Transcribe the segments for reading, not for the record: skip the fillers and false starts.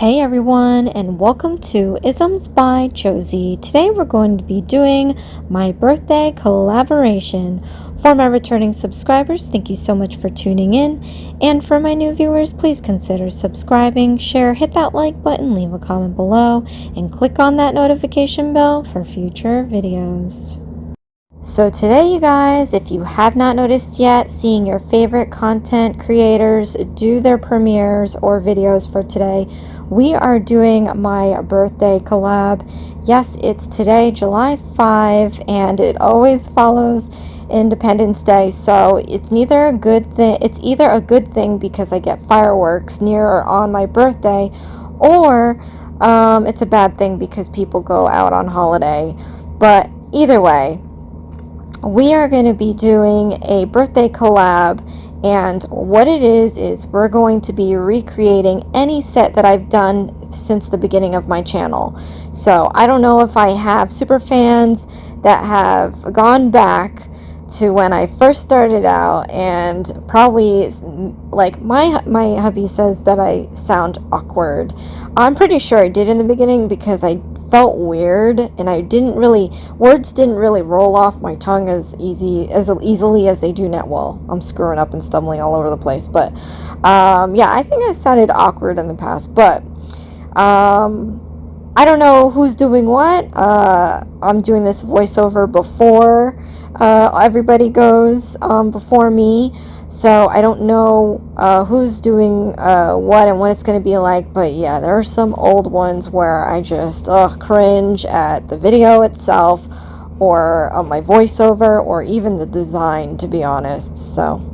Hey everyone, and welcome to Isms by Josie. Today we're going to be doing my birthday collaboration. For my returning subscribers, thank you so much for tuning in. And for my new viewers, please consider subscribing, share, hit that like button, leave a comment below, and click on that notification bell for future videos. So today, you guys, if you have not noticed yet, seeing your favorite content creators do their premieres or videos for today, we are doing my birthday collab. Yes, it's today, July 5, and it always follows Independence Day, so it's either a good thing because I get fireworks near or on my birthday, or it's a bad thing because people go out on holiday. But either way, we are going to be doing a birthday collab, and what it is we're going to be recreating any set that I've done since the beginning of my channel. So I don't know if I have super fans that have gone back to when I first started out, and probably like my hubby says that I sound awkward. I'm pretty sure I did in the beginning because I felt weird and words didn't really roll off my tongue as easily as they do now. Well, I'm screwing up and stumbling all over the place, but yeah, I think I sounded awkward in the past, but I don't know who's doing what. I'm doing this voiceover before everybody goes before me, so I don't know who's doing what and what it's going to be like. But yeah, there are some old ones where I just cringe at the video itself, or my voiceover, or even the design, to be honest. So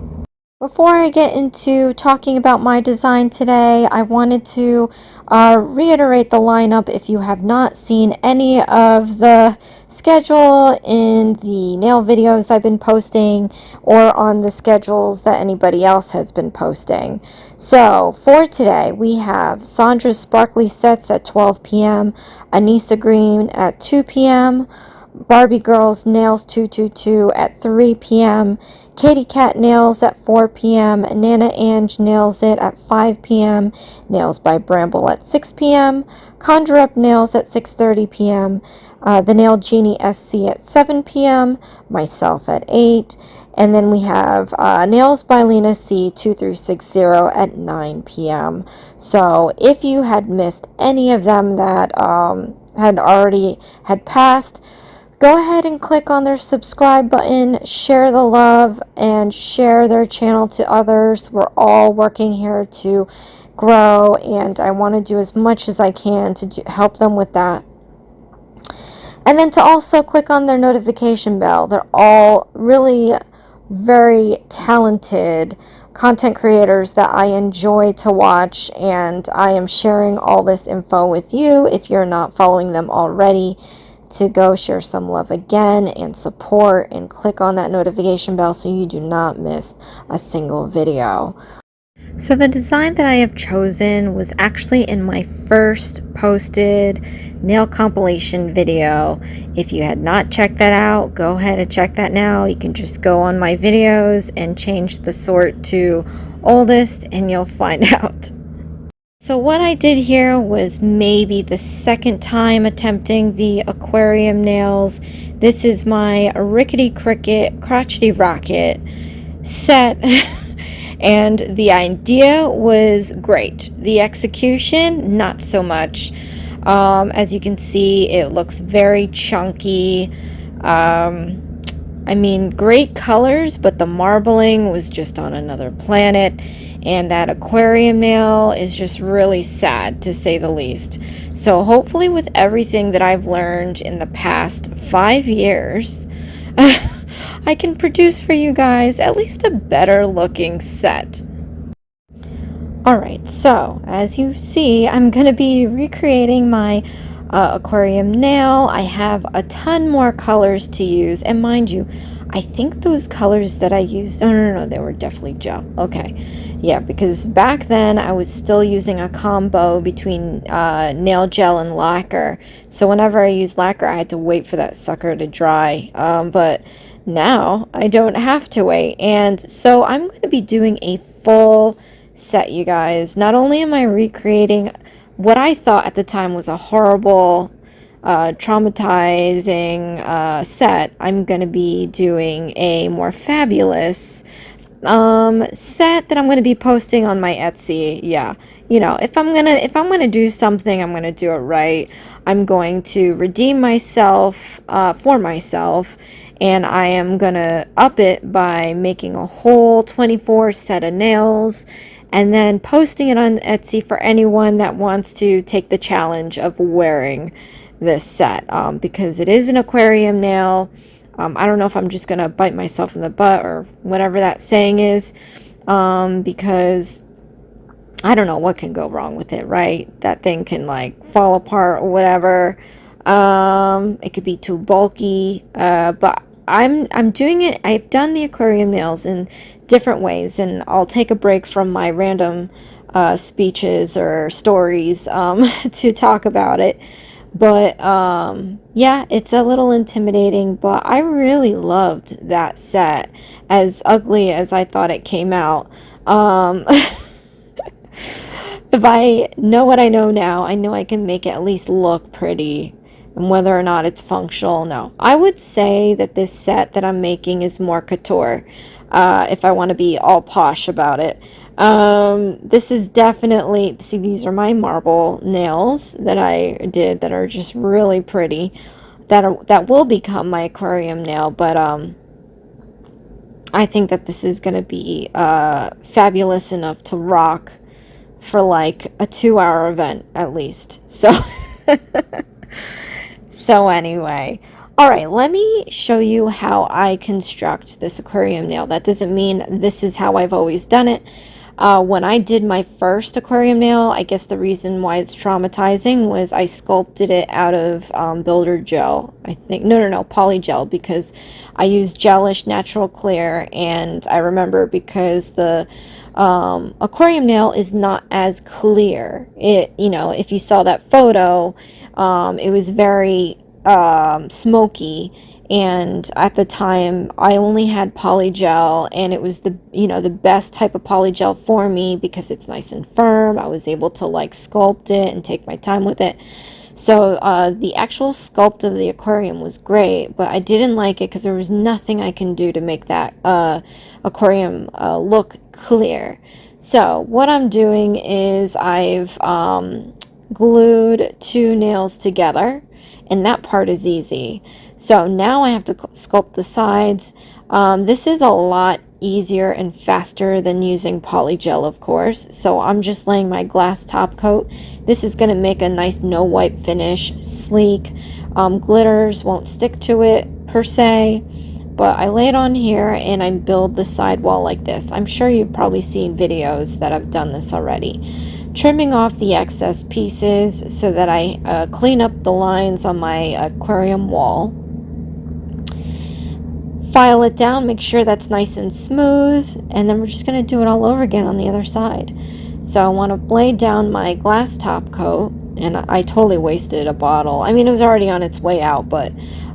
before I get into talking about my design today, I wanted to reiterate the lineup if you have not seen any of the schedule in the nail videos I've been posting, or on the schedules that anybody else has been posting. So for today, we have Sandra's Sparkly Sets at 12 p.m., Anissa Green at 2 p.m., Barbie Girls Nails 222 at 3 p.m., Katie Cat Nails at 4 p.m., Nana Ange Nails It at 5 p.m., Nails by Bramble at 6 p.m., Conjure Up Nails at 6:30 p.m., The Nail Genie SC at 7 p.m., myself at 8, and then we have Nails by Lena C 2360 at 9 p.m. So if you had missed any of them that had passed, go ahead and click on their subscribe button, share the love, and share their channel to others. We're all working here to grow, and I want to do as much as I can to help them with that. And then to also click on their notification bell. They're all really very talented content creators that I enjoy to watch, and I am sharing all this info with you. If you're not following them already, to go share some love again and support, and click on that notification bell so you do not miss a single video. So the design that I have chosen was actually in my first posted nail compilation video. If you had not checked that out, go ahead and check that now. You can just go on my videos and change the sort to oldest, and you'll find out. So what I did here was maybe the second time attempting the aquarium nails. This is my Rickety Cricket Crotchety Rocket set. And the idea was great. The execution, not so much. As you can see, it looks very chunky. I mean, great colors, but the marbling was just on another planet. And that aquarium nail is just really sad, to say the least. So hopefully with everything that I've learned in the past 5 years, I can produce for you guys at least a better looking set. Alright, so as you see, I'm going to be recreating my aquarium nail. I have a ton more colors to use, and mind you, I think those colors that I used, no, they were definitely gel. Okay, yeah, because back then I was still using a combo between nail gel and lacquer, so whenever I used lacquer I had to wait for that sucker to dry, but now I don't have to wait. And so I'm going to be doing a full set, you guys. Not only am I recreating what I thought at the time was a horrible, traumatizing set, I'm going to be doing a more fabulous set that I'm going to be posting on my Etsy. Yeah. You know, if I'm going to do something, I'm going to do it right. I'm going to redeem myself for myself, and I am going to up it by making a whole 24 set of nails and then posting it on Etsy for anyone that wants to take the challenge of wearing this set, because it is an aquarium nail. I don't know if I'm just going to bite myself in the butt or whatever that saying is, because I don't know what can go wrong with it, right? That thing can like fall apart or whatever. It could be too bulky, but I'm doing it. I've done the aquarium nails in different ways, and I'll take a break from my random speeches or stories to talk about it. But yeah, it's a little intimidating, but I really loved that set, as ugly as I thought it came out. If I know what I know now, I know I can make it at least look pretty. And whether or not it's functional, no. I would say that this set that I'm making is more couture, if I want to be all posh about it. This is definitely, see, these are my marble nails that I did that are just really pretty. That will become my aquarium nail, but I think that this is going to be fabulous enough to rock for like a 2-hour event at least. So anyway, all right, let me show you how I construct this aquarium nail. That doesn't mean this is how I've always done it. When I did my first aquarium nail, I guess the reason why it's traumatizing was I sculpted it out of builder gel. I think, no, poly gel, because I used Gelish natural clear, and I remember because the aquarium nail is not as clear. It, you know, if you saw that photo, it was very smoky, and at the time I only had polygel, and it was the, you know, the best type of polygel for me because it's nice and firm. I was able to like sculpt it and take my time with it. So the actual sculpt of the aquarium was great, but I didn't like it because there was nothing I can do to make that aquarium look clear. So what I'm doing is I've glued 2 nails together, and that part is easy. So now I have to sculpt the sides. This is a lot easier and faster than using polygel, of course. So I'm just laying my glass top coat. This is going to make a nice no wipe finish, sleek. Glitters won't stick to it per se, but I lay it on here and I build the sidewall like this. I'm sure you've probably seen videos that I've done this already. Trimming off the excess pieces so that I clean up the lines on my aquarium wall. File it down, make sure that's nice and smooth, and then we're just going to do it all over again on the other side. So I want to lay down my glass top coat, and I totally wasted a bottle. I mean, it was already on its way out, but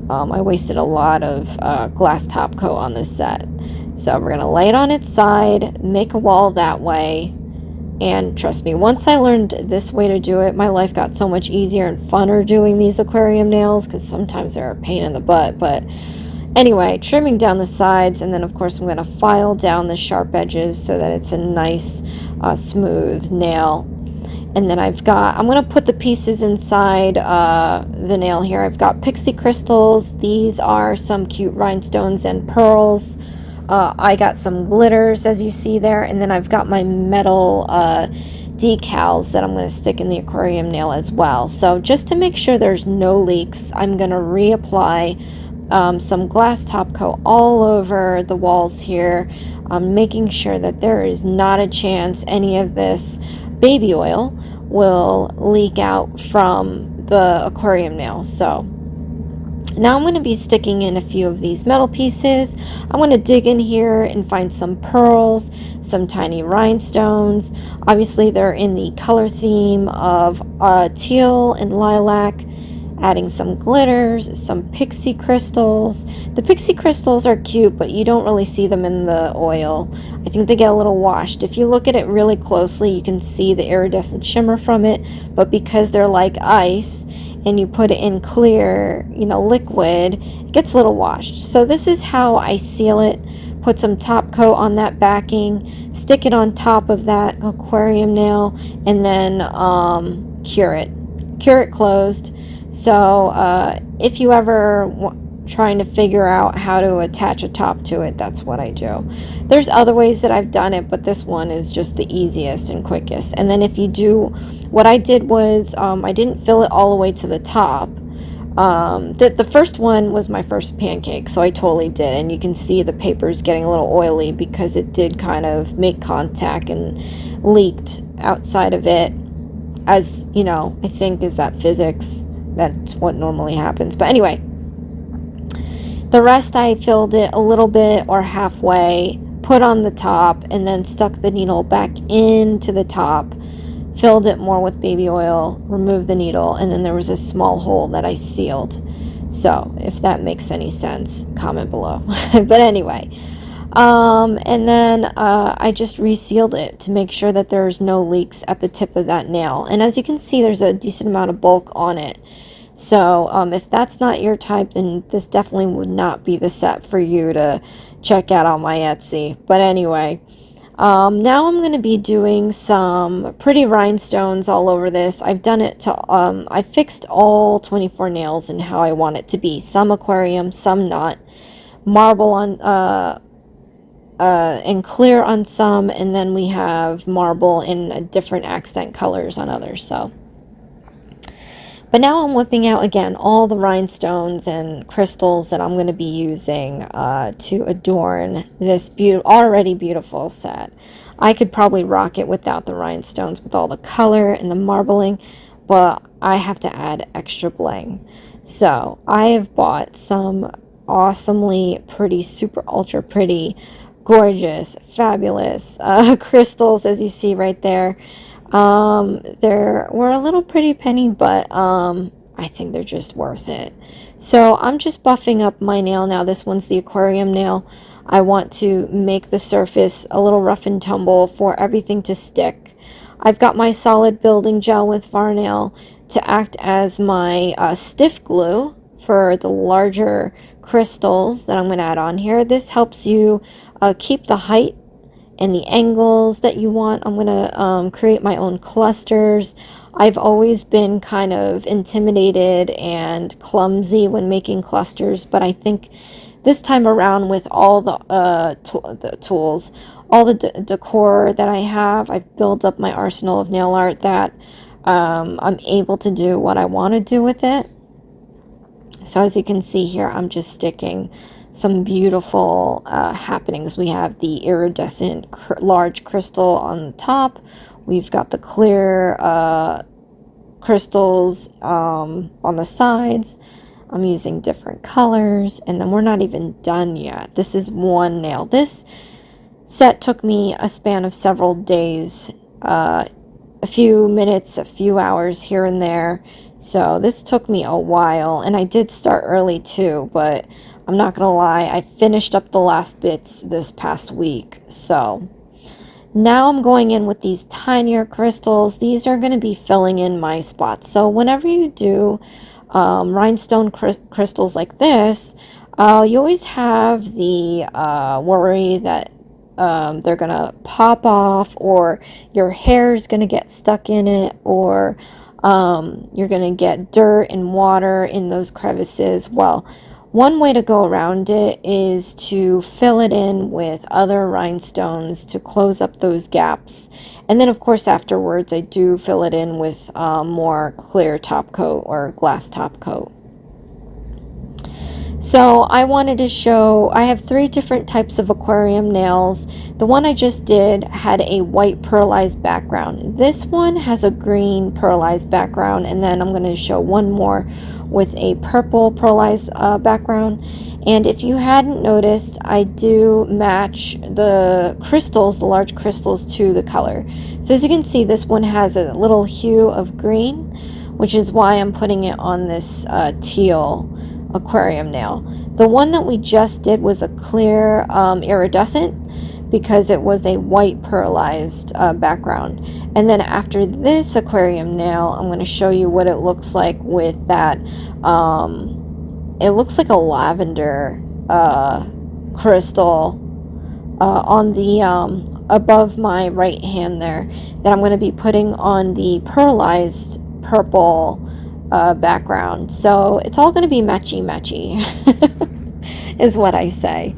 I wasted a lot of glass top coat on this set. So we're going to lay it on its side, make a wall that way. And trust me, once I learned this way to do it, my life got so much easier and funner doing these aquarium nails, because sometimes they're a pain in the butt. But anyway, trimming down the sides, and then of course I'm going to file down the sharp edges so that it's a nice smooth nail. And then I'm going to put the pieces inside the nail here. I've got pixie crystals. These are some cute rhinestones and pearls. I got some glitters, as you see there, and then I've got my metal decals that I'm going to stick in the aquarium nail as well. So just to make sure there's no leaks, I'm going to reapply some glass top coat all over the walls here, making sure that there is not a chance any of this baby oil will leak out from the aquarium nail. So now I'm going to be sticking in a few of these metal pieces. I'm going to dig in here and find some pearls, some tiny rhinestones. Obviously they're in the color theme of teal and lilac. adding some glitters, some pixie crystals. The pixie crystals are cute, but you don't really see them in the oil. I think they get a little washed. If you look at it really closely, you can see the iridescent shimmer from it, but because they're like ice and you put it in clear, you know, liquid, it gets a little washed. So this is how I seal it. Put some top coat on that backing, stick it on top of that aquarium nail, and then cure it closed. So if you ever trying to figure out how to attach a top to it, that's what I do. There's other ways that I've done it, but this one is just the easiest and quickest. And then if you do, what I did was I didn't fill it all the way to the top. The first one was my first pancake, so I totally did, and you can see the paper's getting a little oily because it did kind of make contact and leaked outside of it. As you know, I think is that physics, that's what normally happens. But anyway, the rest I filled it a little bit or halfway, put on the top, and then stuck the needle back into the top, filled it more with baby oil, removed the needle, and then there was a small hole that I sealed. So if that makes any sense, comment below. But anyway, and then I just resealed it to make sure that there's no leaks at the tip of that nail. And as you can see, there's a decent amount of bulk on it. So if that's not your type, then this definitely would not be the set for you to check out on my Etsy. But anyway, now I'm going to be doing some pretty rhinestones all over this. I've done it to, I fixed all 24 nails and how I want it to be. Some aquarium, some not. Marble on, and clear on some, and then we have marble in different accent colors on others. So, but now I'm whipping out again all the rhinestones and crystals that I'm going to be using to adorn this already beautiful set. I could probably rock it without the rhinestones with all the color and the marbling, but I have to add extra bling. So I have bought some awesomely pretty, super ultra pretty, gorgeous, fabulous crystals, as you see right there. They were a little pretty penny, but I think they're just worth it. So I'm just buffing up my nail now. This one's the aquarium nail. I want to make the surface a little rough and tumble for everything to stick. I've got my solid building gel with Varnail to act as my stiff glue for the larger crystals that I'm going to add on here. This helps you keep the height and the angles that you want. I'm going to create my own clusters. I've always been kind of intimidated and clumsy when making clusters, but I think this time around with all the tools, all the decor that I have, I've built up my arsenal of nail art that I'm able to do what I want to do with it. So as you can see here, I'm just sticking some beautiful happenings. We have the iridescent large crystal on the top. We've got the clear crystals on the sides. I'm using different colors, and then we're not even done yet. This is one nail. This set took me a span of several days, a few minutes, a few hours here and there. So this took me a while, and I did start early too, but I'm not gonna lie, I finished up the last bits this past week. So now I'm going in with these tinier crystals. These are going to be filling in my spots. So whenever you do rhinestone crystals like this, you always have the worry that they're going to pop off, or your hair's going to get stuck in it, or you're going to get dirt and water in those crevices. Well, one way to go around it is to fill it in with other rhinestones to close up those gaps. And then, of course, afterwards, I do fill it in with more clear top coat or glass top coat. So I wanted to show, I have 3 different types of aquarium nails. The one I just did had a white pearlized background. This one has a green pearlized background, and then I'm going to show one more with a purple pearlized background. And if you hadn't noticed, I do match the crystals, the large crystals, to the color. So as you can see, this one has a little hue of green, which is why I'm putting it on this teal aquarium nail. The one that we just did was a clear iridescent, because it was a white pearlized background. And then after this aquarium nail, I'm going to show you what it looks like with that. It looks like a lavender crystal on the above my right hand there, that I'm going to be putting on the pearlized purple background. So it's all going to be matchy is what I say.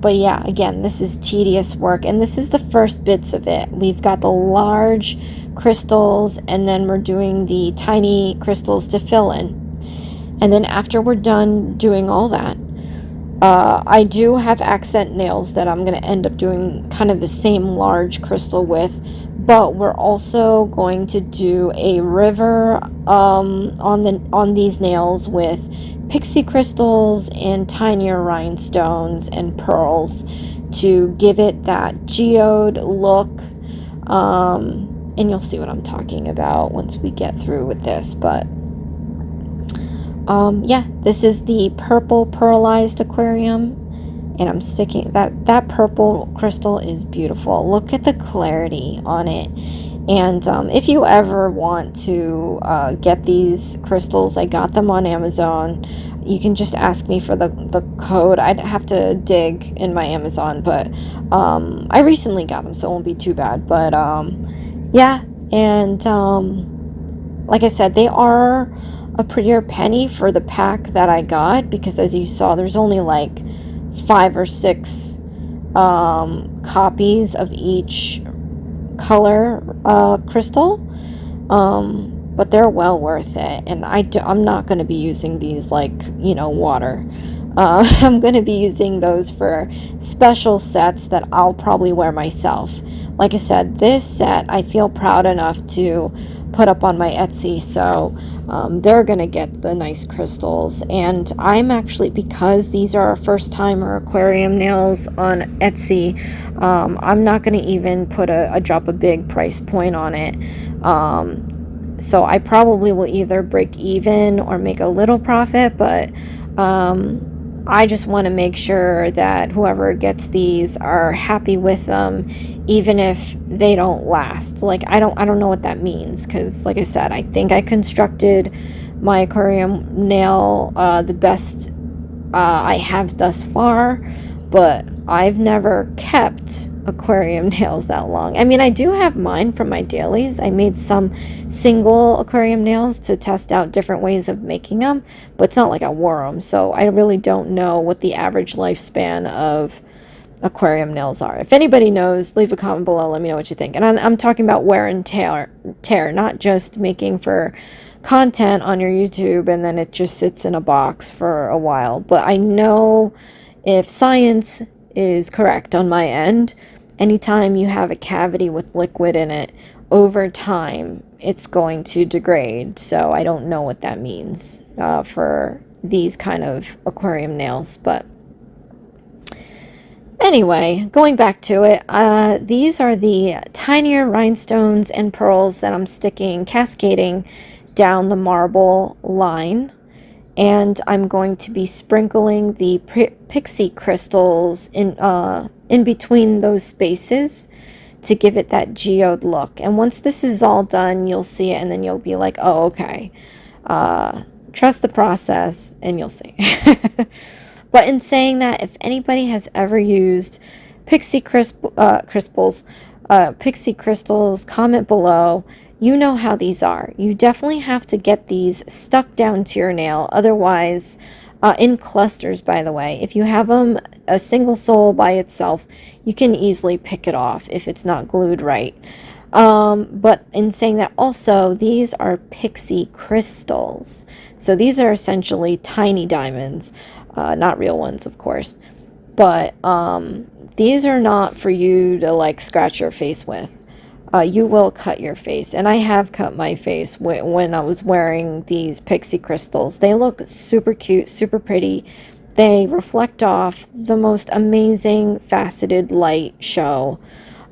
But yeah, again, this is tedious work, and this is the first bits of it. We've got the large crystals, and then we're doing the tiny crystals to fill in. And then after we're done doing all that, I do have accent nails that I'm going to end up doing kind of the same large crystal with, but we're also going to do a river on these nails with pixie crystals and tinier rhinestones and pearls to give it that geode look. And you'll see what I'm talking about once we get through with this. But yeah, this is the purple pearlized aquarium, and I'm sticking that purple crystal is beautiful. Look at the clarity on it. And if you ever want to get these crystals, I got them on Amazon. You can just ask me for the code. I'd have to dig in my Amazon, but I recently got them, so it won't be too bad. But yeah, and like I said, they are a prettier penny for the pack that I got, because as you saw, there's only like 5 or 6 copies of each color crystal, but they're well worth it. And I'm not going to be using these like, you know, water. I'm going to be using those for special sets that I'll probably wear myself. Like I said, this set I feel proud enough to put up on my Etsy, so they're going to get the nice crystals. And I'm actually, because these are first timer aquarium nails on Etsy, I'm not going to even put a drop a big price point on it. So I probably will either break even or make a little profit, but I just want to make sure that whoever gets these are happy with them, even if they don't last. Like, I don't know what that means, because like I said, I think I constructed my aquarium nail the best I have thus far, but I've never kept aquarium nails that long. I mean, I do have mine from my dailies. I made some single aquarium nails to test out different ways of making them, but it's not like I wore them, so I really don't know what the average lifespan of aquarium nails are. If anybody knows, leave a comment below, let me know what you think. And I'm talking about wear and tear, not just making for content on your YouTube and then it just sits in a box for a while. But I know if science is correct on my end, anytime you have a cavity with liquid in it, over time it's going to degrade. So I don't know what that means for these kind of aquarium nails. But anyway, going back to it, these are the tinier rhinestones and pearls that I'm cascading down the marble line. And I'm going to be sprinkling the pixie crystals in between those spaces to give it that geode look. And once this is all done, you'll see it, and then you'll be like, oh, okay. Trust the process, and you'll see. But in saying that, if anybody has ever used pixie crystals, comment below. You know how these are. You definitely have to get these stuck down to your nail. Otherwise, in clusters, by the way, if you have them a single sole by itself, you can easily pick it off if it's not glued right. But in saying that, also, these are pixie crystals. So these are essentially tiny diamonds, not real ones, of course. But these are not for you to like scratch your face with. You will cut your face, and I have cut my face when I was wearing these pixie crystals. They look super cute, super pretty. They reflect off the most amazing faceted light show.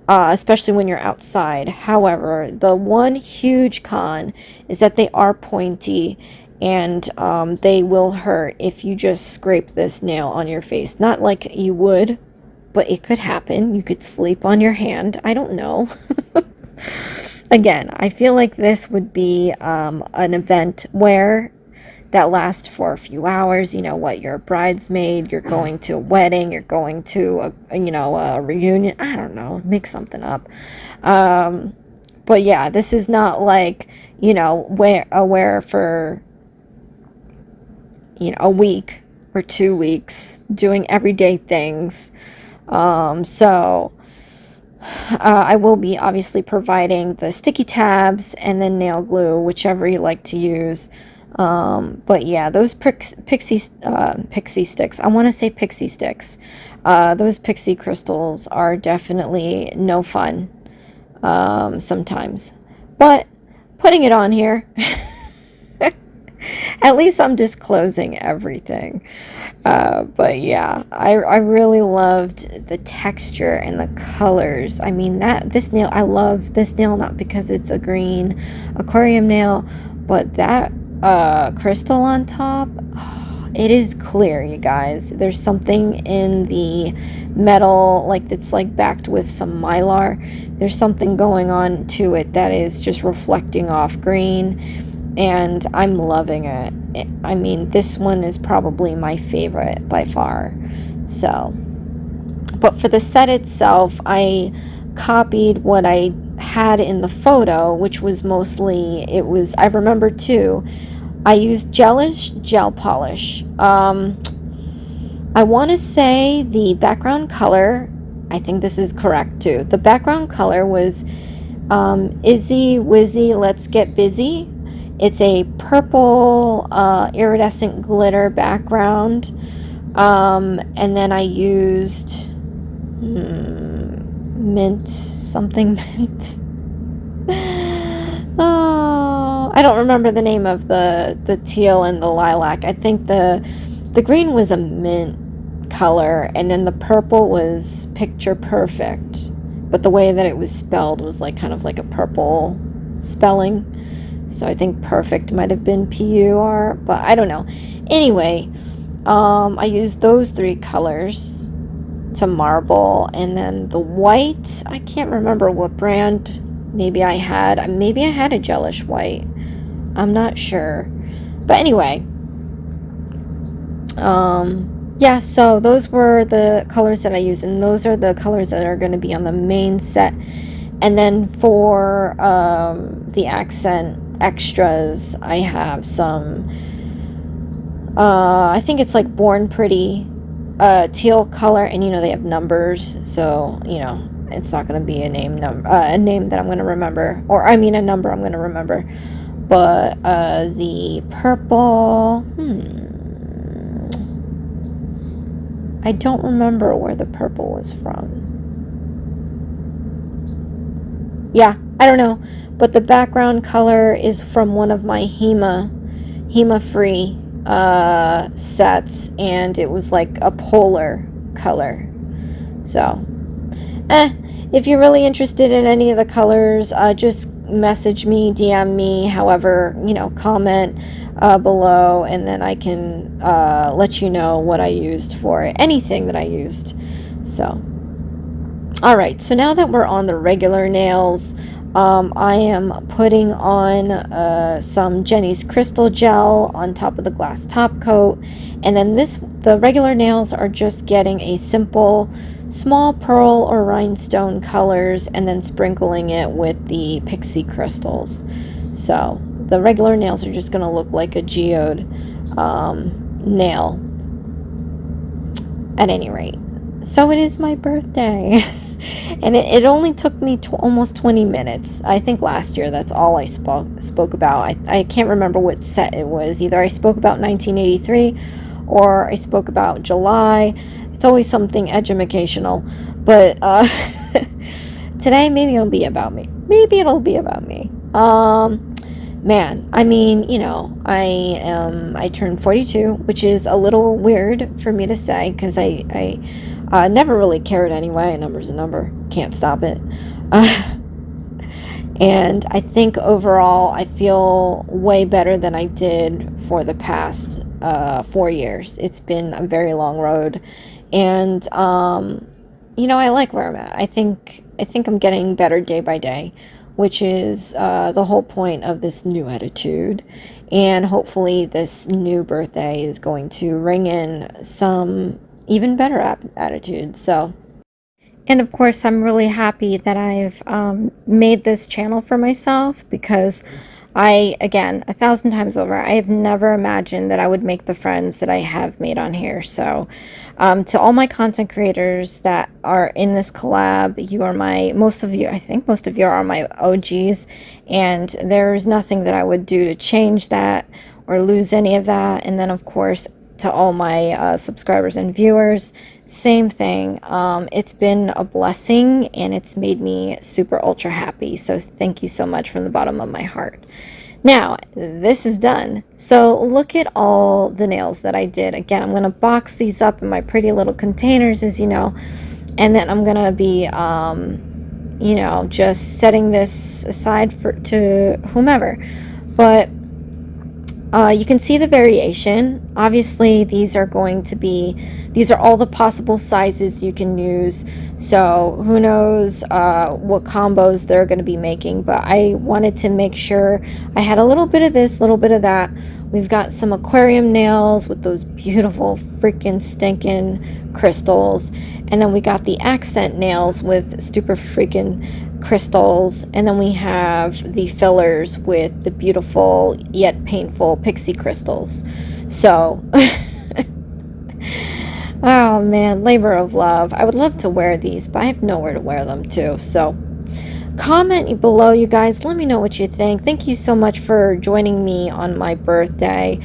especially when you're outside. However, the one huge con is that they are pointy, and they will hurt if you just scrape this nail on your face. Not like you would, but it could happen. You could sleep on your hand. I don't know. Again, I feel like this would be an event wear that lasts for a few hours. You know what, you're a bridesmaid, you're going to a wedding, you're going to a reunion. I don't know, make something up. But yeah, this is not like, wear for, a week or 2 weeks doing everyday things. So I will be obviously providing the sticky tabs and then nail glue, whichever you like to use. But yeah, those pixie sticks, I want to say pixie sticks. Those pixie crystals are definitely no fun sometimes. But putting it on here, at least I'm disclosing everything. But yeah, I really loved the texture and the colors. I mean, I love this nail, not because it's a green aquarium nail, but that crystal on top, it is clear, you guys. There's something in the metal, like it's like backed with some mylar. There's something going on to it that is just reflecting off green, and I'm loving it. I mean, this one is probably my favorite by far. So, but for the set itself, I copied what I had in the photo, which was mostly, I remember too, I used Gelish gel polish. I want to say the background color, I think this is correct too. The background color was Izzy Wizzy Let's Get Busy. It's a purple iridescent glitter background. And then I used mint, something mint. Oh, I don't remember the name of the teal and the lilac. I think the green was a mint color, and then the purple was Picture Perfect. But the way that it was spelled was like kind of like a purple spelling. So I think perfect might have been PUR, but I don't know. Anyway, I used those 3 colors to marble, and then the white, I can't remember what brand maybe I had a Gelish white. I'm not sure. But anyway, yeah, so those were the colors that I used, and those are the colors that are going to be on the main set. And then for the accent extras, I have some I think it's like Born Pretty teal color, and they have numbers, so it's not going to be a name that I'm going to remember, or I mean a number I'm going to remember. But the purple, I don't remember where the purple was from. Yeah, I don't know, but the background color is from one of my HEMA free sets, and it was like a polar color. So if you're really interested in any of the colors, just message me, DM me, however, comment below, and then I can let you know what I used for it, anything that I used. So alright, so now that we're on the regular nails, I am putting on some Jenny's Crystal Gel on top of the glass top coat, and then the regular nails are just getting a simple small pearl or rhinestone colors, and then sprinkling it with the pixie crystals. So the regular nails are just going to look like a geode nail at any rate. So it is my birthday. And it only took me almost 20 minutes. I think last year that's all I spoke about. I can't remember what set it was. Either I spoke about 1983 or I spoke about July. It's always something educational. But today maybe it'll be about me. Man, I mean, I turned 42, which is a little weird for me to say, because Never really cared anyway. A number's a number. Can't stop it. And I think overall I feel way better than I did for the past 4 years. It's been a very long road, and you know, I like where I'm at. I think I'm getting better day by day, which is the whole point of this new attitude. And hopefully this new birthday is going to ring in some even better attitude. So, and of course, I'm really happy that I've made this channel for myself, because again, 1,000 times over, I have never imagined that I would make the friends that I have made on here. So to all my content creators that are in this collab, you are I think most of you are my OGs, and there's nothing that I would do to change that or lose any of that. And then of course, to all my subscribers and viewers, same thing. It's been a blessing, and it's made me super ultra happy. So thank you so much from the bottom of my heart. Now, this is done. So look at all the nails that I did. Again, I'm going to box these up in my pretty little containers, as you know, and then I'm going to be, you know, just setting this aside to whomever. But you can see the variation. Obviously, these are all the possible sizes you can use. So who knows what combos they're going to be making. But I wanted to make sure I had a little bit of this, a little bit of that. We've got some aquarium nails with those beautiful freaking stinking crystals. And then we got the accent nails with super freaking crystals, and then we have the fillers with the beautiful yet painful pixie crystals. So oh man, labor of love. I would love to wear these, but I have nowhere to wear them to. So comment below, you guys. Let me know what you think. Thank you so much for joining me on my birthday.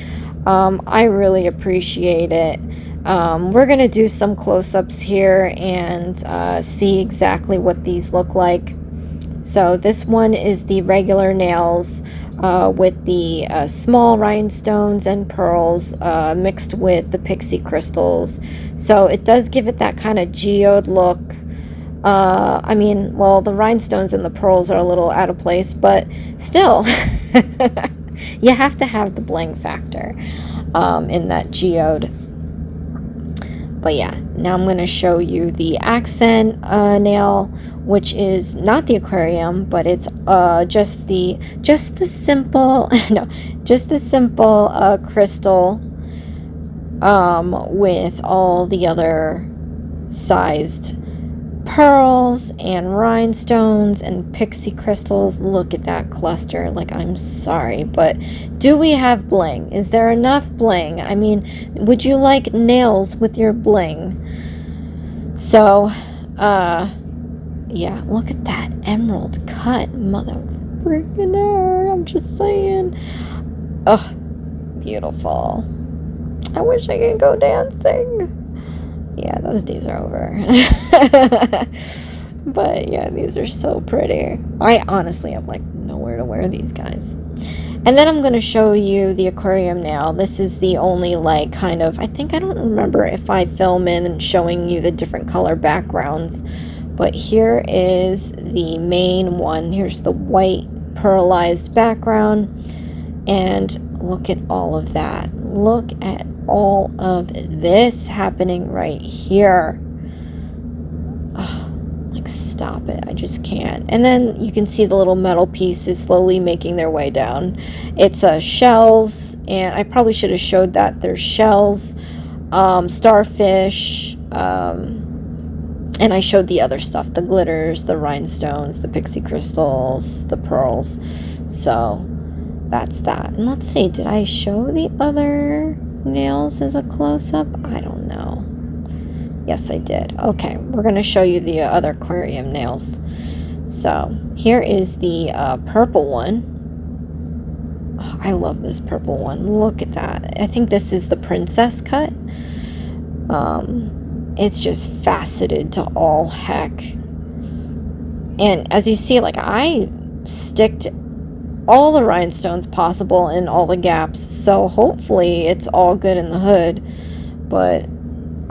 I really appreciate it. We're gonna do some close-ups here and see exactly what these look like. So this one is the regular nails with the small rhinestones and pearls mixed with the pixie crystals. So it does give it that kind of geode look. I mean, well, the rhinestones and the pearls are a little out of place, but still, you have to have the bling factor in that geode. But yeah, now I'm going to show you the accent nail, which is not the aquarium, but it's just the simple crystal with all the other sized pearls and rhinestones and pixie crystals. Look at that cluster. Like, I'm sorry, but do we have bling? Is there enough bling? I mean, would you like nails with your bling? So yeah, look at that emerald cut, mother freaking air. I'm just saying. Oh, beautiful. I wish I could go dancing. Yeah, those days are over. But yeah, these are so pretty. I honestly have like nowhere to wear these guys. And then I'm going to show you the aquarium nail. This is the only like kind of, I don't remember if I film in and showing you the different color backgrounds. But here is the main one. Here's the white pearlized background. And look at all of that. Look at all of this happening right here. Oh, like, stop it. I just can't. And then you can see the little metal pieces slowly making their way down. It's shells, and I probably should have showed that. There's shells, starfish, and I showed the other stuff, the glitters, the rhinestones, the pixie crystals, the pearls. So that's that. And let's see, did I show the other nails as a close-up? I don't know. Yes, I did. Okay, we're going to show you the other aquarium nails. So here is the purple one. Oh, I love this purple one. Look at that. I think this is the princess cut. It's just faceted to all heck. And as you see, like, I sticked all the rhinestones possible in all the gaps, so hopefully it's all good in the hood. But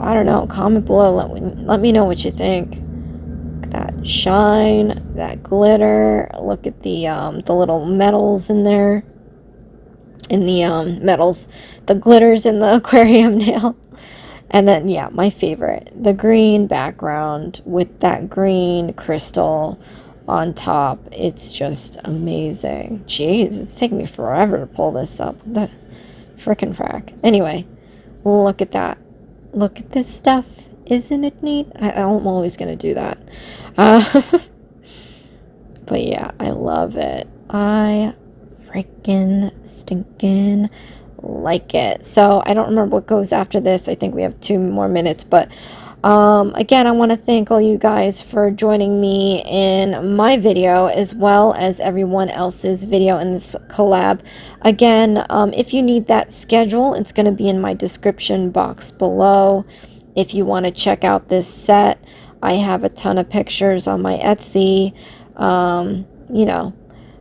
I don't know. Comment below. Let me know what you think. Look at that shine, that glitter. Look at the little metals in there. In the metals, the glitters in the aquarium nail. And then, yeah, my favorite, the green background with that green crystal on top. It's just amazing. Jeez, it's taking me forever to pull this up. The frickin' frack. Anyway, look at that. Look at this stuff. Isn't it neat? I'm always going to do that. But yeah, I love it. I freaking stinking like it. So I don't remember what goes after this. I think we have 2 more minutes, but again, I want to thank all you guys for joining me in my video as well as everyone else's video in this collab. Again, if you need that schedule, it's going to be in my description box below. If you want to check out this set, I have a ton of pictures on my Etsy. You know,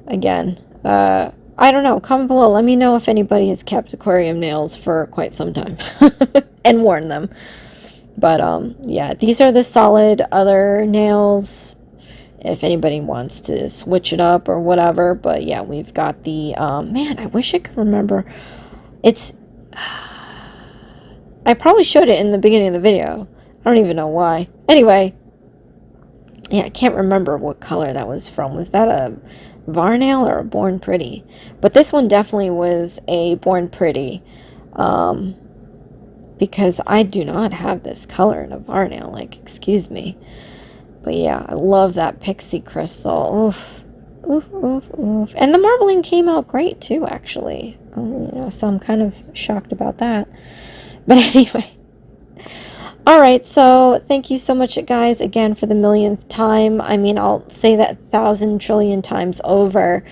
again, I don't know. Comment below. Let me know if anybody has kept aquarium nails for quite some time and worn them. But yeah, these are the solid other nails if anybody wants to switch it up or whatever. But yeah, we've got the man, I wish I could remember. It's I probably showed it in the beginning of the video. I don't even know why. Anyway, yeah, I can't remember what color that was from. Was that a Varnail or a Born Pretty? But this one definitely was a Born Pretty, because I do not have this color in a Varnail, like, excuse me. But yeah, I love that pixie crystal. Oof, oof, oof, oof. And the marbling came out great too, actually. You know, so I'm kind of shocked about that. But anyway. Alright, so thank you so much, guys, again, for the millionth time. I mean, I'll say that 1,000 trillion times over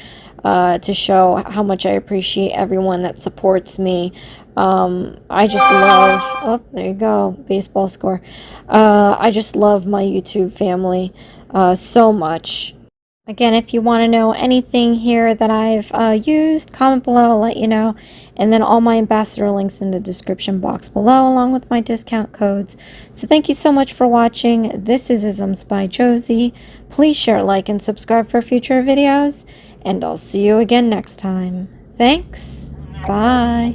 to show how much I appreciate everyone that supports me. I just love... Oh, there you go. Baseball score. I just love my YouTube family so much. Again, if you want to know anything here that I've used, comment below, I'll let you know. And then all my ambassador links in the description box below, along with my discount codes. So thank you so much for watching. This is Isms by Josie. Please share, like, and subscribe for future videos. And I'll see you again next time. Thanks. Bye.